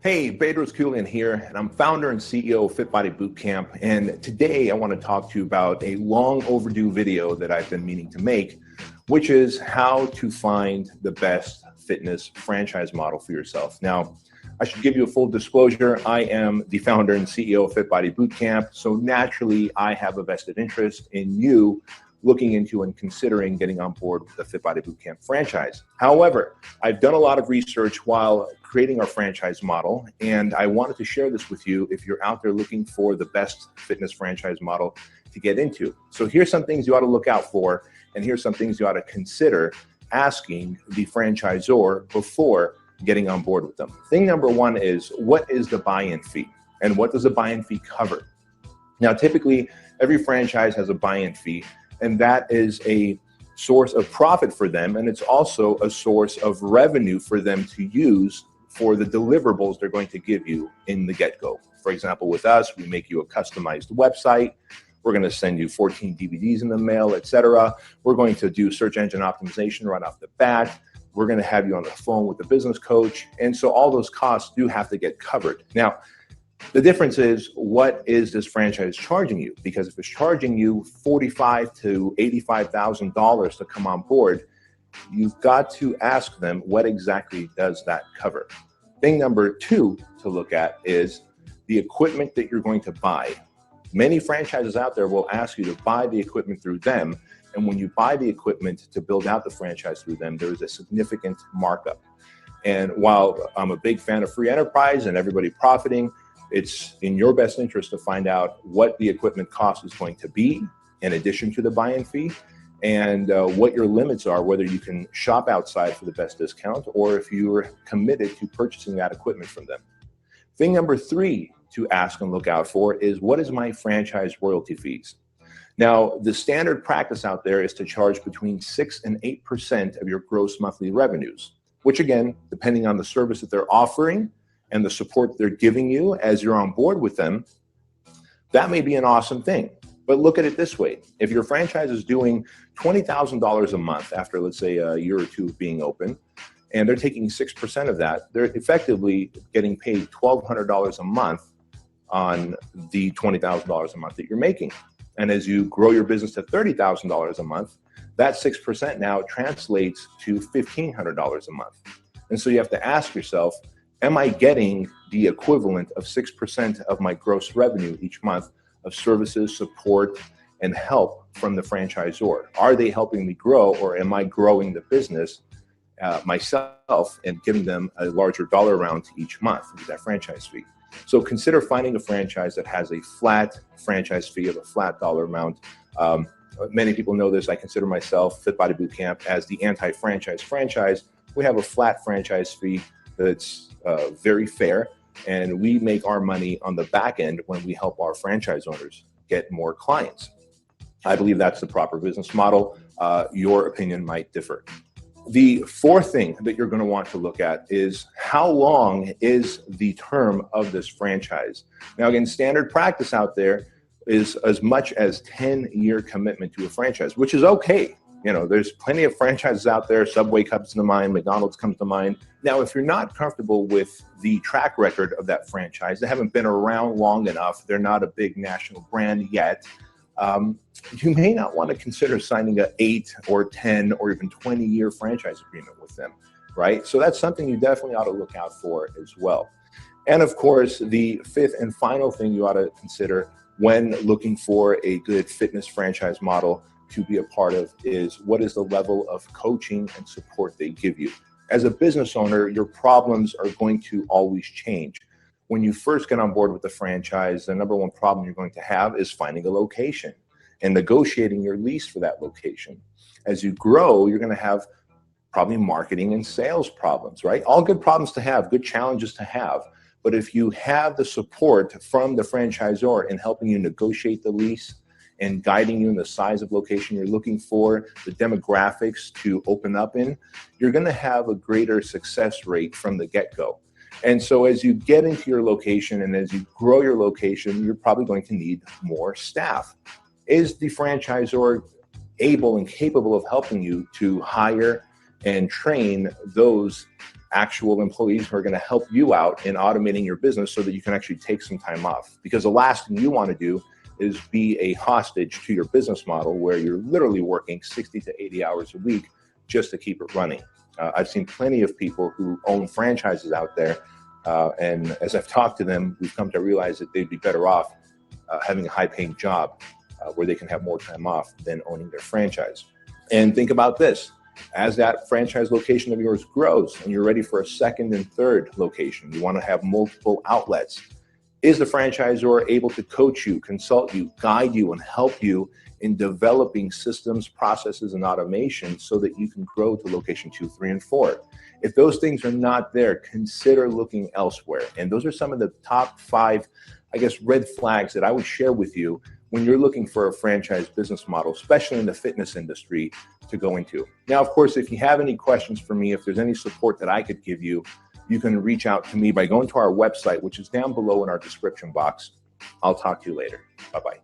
Hey, Bedros Keuilian here, and I'm founder and CEO of Fit Body Bootcamp. And today I want to talk to you about a long overdue video that I've been meaning to make, which is how to find the best fitness franchise model for yourself. Now, I should give you a full disclosure. I am the founder and CEO of Fit Body Bootcamp, so naturally I have a vested interest in you looking into and considering getting on board with the Fit Body Bootcamp franchise. However, I've done a lot of research while creating our franchise model, and I wanted to share this with you if you're out there looking for the best fitness franchise model to get into. So here's some things you ought to look out for, and here's some things you ought to consider asking the franchisor before getting on board with them. Thing number one is, what is the buy-in fee? And what does the buy-in fee cover? Now, typically, every franchise has a buy-in fee, and that is a source of profit for them, and it's also a source of revenue for them to use for the deliverables they're going to give you in the get-go. For example, with us, we make you a customized website. We're going to send you 14 DVDs in the mail, etc. We're going to do search engine optimization right off the bat. We're going to have you on the phone with the business coach. And so all those costs do have to get covered. Now, the difference is, what is this franchise charging you? Because if it's charging you $45,000 to $85,000 to come on board, you've got to ask them, what exactly does that cover? Thing number two to look at is the equipment that you're going to buy. Many franchises out there will ask you to buy the equipment through them. And when you buy the equipment to build out the franchise through them, there is a significant markup. And while I'm a big fan of free enterprise and everybody profiting, it's in your best interest to find out what the equipment cost is going to be in addition to the buy-in fee, and what your limits are, whether you can shop outside for the best discount or if you're committed to purchasing that equipment from them. Thing number three to ask and look out for is, what is my franchise royalty fees? Now, the standard practice out there is to charge between 6 and 8% of your gross monthly revenues, which again, depending on the service that they're offering and the support they're giving you as you're on board with them, that may be an awesome thing. But look at it this way. If your franchise is doing $20,000 a month after, let's say, a year or two of being open, and they're taking 6% of that, they're effectively getting paid $1,200 a month on the $20,000 a month that you're making. And as you grow your business to $30,000 a month, that 6% now translates to $1,500 a month. And so you have to ask yourself, am I getting the equivalent of 6% of my gross revenue each month of services, support, and help from the franchisor? Are they helping me grow, or am I growing the business myself and giving them a larger dollar amount each month with that franchise fee? So consider finding a franchise that has a flat franchise fee of a flat dollar amount. Many people know this. I consider myself, Fit Body Bootcamp, as the anti-franchise franchise. We have a flat franchise fee that's very fair, and we make our money on the back end when we help our franchise owners get more clients. I believe that's the proper business model. Your opinion might differ. The fourth thing that you're going to want to look at is, how long is the term of this franchise? Now, again, standard practice out there is as much as 10-year commitment to a franchise, which is okay. You know, there's plenty of franchises out there. Subway comes to mind, McDonald's comes to mind. Now, if you're not comfortable with the track record of that franchise, they haven't been around long enough, they're not a big national brand yet, you may not want to consider signing an 8 or 10 or even 20-year franchise agreement with them, right? So that's something you definitely ought to look out for as well. And of course, the fifth and final thing you ought to consider when looking for a good fitness franchise model to be a part of is, what is the level of coaching and support they give you? As a business owner, your problems are going to always change. When you first get on board with the franchise, the number one problem you're going to have is finding a location and negotiating your lease for that location. As you grow, you're going to have probably marketing and sales problems, right? All good problems to have, good challenges to have. But if you have the support from the franchisor in helping you negotiate the lease and guiding you in the size of location you're looking for, the demographics to open up in, you're going to have a greater success rate from the get-go. And so as you get into your location and as you grow your location, you're probably going to need more staff. Is the franchisor able and capable of helping you to hire and train those actual employees who are going to help you out in automating your business so that you can actually take some time off. Because the last thing you want to do is be a hostage to your business model where you're literally working 60 to 80 hours a week just to keep it running. I've seen plenty of people who own franchises out there, and as I've talked to them, we've come to realize that they'd be better off having a high-paying job where they can have more time off than owning their franchise. And think about this. As that franchise location of yours grows and you're ready for a second and third location, you want to have multiple outlets. Is the franchisor able to coach you, consult you, guide you, and help you in developing systems, processes, and automation so that you can grow to location 2, 3, and 4? If those things are not there, consider looking elsewhere. And those are some of the top 5, I guess, red flags that I would share with you when you're looking for a franchise business model, especially in the fitness industry, to go into. Now, of course, if you have any questions for me, if there's any support that I could give you, you can reach out to me by going to our website, which is down below in our description box. I'll talk to you later. Bye-bye.